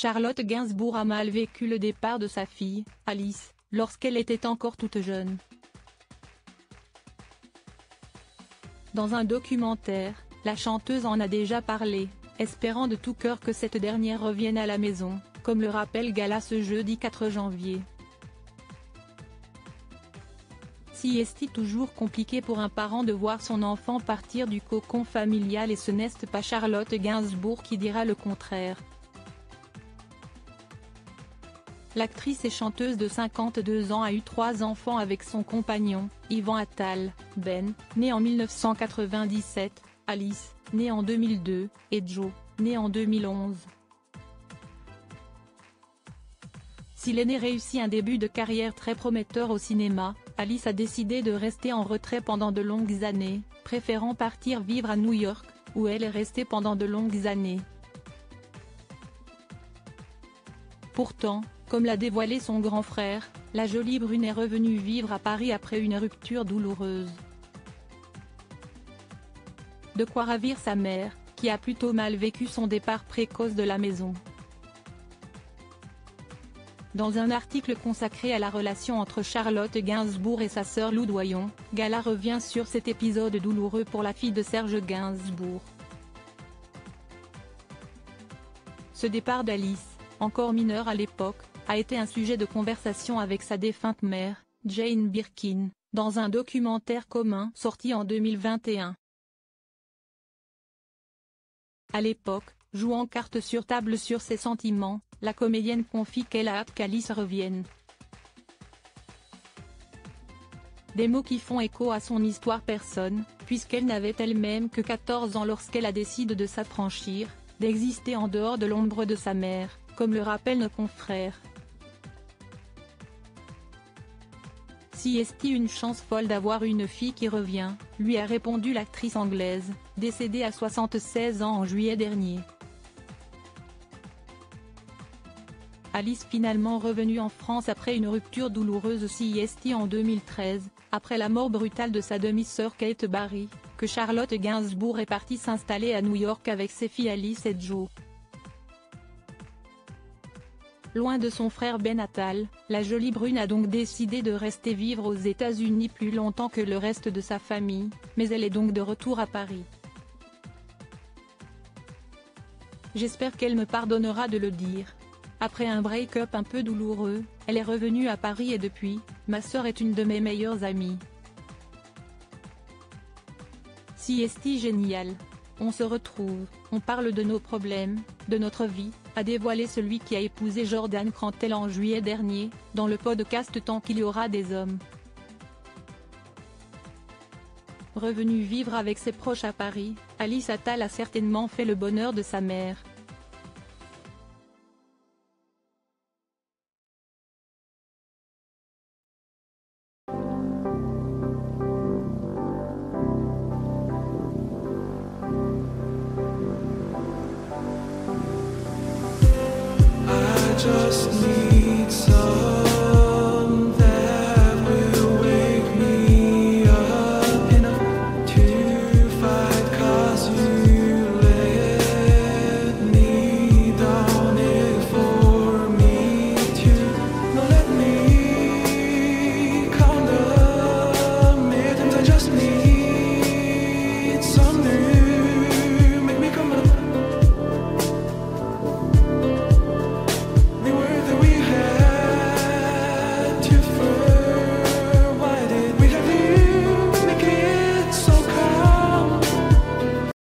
Charlotte Gainsbourg a mal vécu le départ de sa fille, Alice, lorsqu'elle était encore toute jeune. Dans un documentaire, la chanteuse en a déjà parlé, espérant de tout cœur que cette dernière revienne à la maison, comme le rappelle Gala ce jeudi 4 janvier. Si est toujours compliqué pour un parent de voir son enfant partir du cocon familial et ce n'est pas Charlotte Gainsbourg qui dira le contraire. L'actrice et chanteuse de 52 ans a eu 3 enfants avec son compagnon, Yvan Attal, Ben, né en 1997, Alice, née en 2002, et Joe, né en 2011. Si l'aîné réussit un début de carrière très prometteur au cinéma, Alice a décidé de rester en retrait pendant de longues années, préférant partir vivre à New York, où elle est restée pendant de longues années. Pourtant, comme l'a dévoilé son grand frère, la jolie brune est revenue vivre à Paris après une rupture douloureuse. De quoi ravir sa mère, qui a plutôt mal vécu son départ précoce de la maison. Dans un article consacré à la relation entre Charlotte Gainsbourg et sa sœur Lou Doyon, Gala revient sur cet épisode douloureux pour la fille de Serge Gainsbourg. Ce départ d'Alice, encore mineure à l'époque, a été un sujet de conversation avec sa défunte mère, Jane Birkin, dans un documentaire commun sorti en 2021. À l'époque, jouant carte sur table sur ses sentiments, la comédienne confie qu'elle a hâte qu'Alice revienne. Des mots qui font écho à son histoire personne, puisqu'elle n'avait elle-même que 14 ans lorsqu'elle a décidé de s'affranchir, d'exister en dehors de l'ombre de sa mère, comme le rappellent nos confrères. Si est une chance folle d'avoir une fille qui revient, lui a répondu l'actrice anglaise, décédée à 76 ans en juillet dernier. Alice finalement revenue en France après une rupture douloureuse si est en 2013, après la mort brutale de sa demi-sœur Kate Barry, que Charlotte Gainsbourg est partie s'installer à New York avec ses filles Alice et Joe. Loin de son frère Ben Attal, la jolie brune a donc décidé de rester vivre aux États-Unis plus longtemps que le reste de sa famille, mais elle est donc de retour à Paris. J'espère qu'elle me pardonnera de le dire. Après un break-up un peu douloureux, elle est revenue à Paris et depuis, ma sœur est une de mes meilleures amies. Si est génial. On se retrouve, on parle de nos problèmes, de notre vie, a dévoilé celui qui a épousé Jordan Crantel en juillet dernier, dans le podcast Tant qu'il y aura des hommes. Revenue vivre avec ses proches à Paris, Alice Attal a certainement fait le bonheur de sa mère.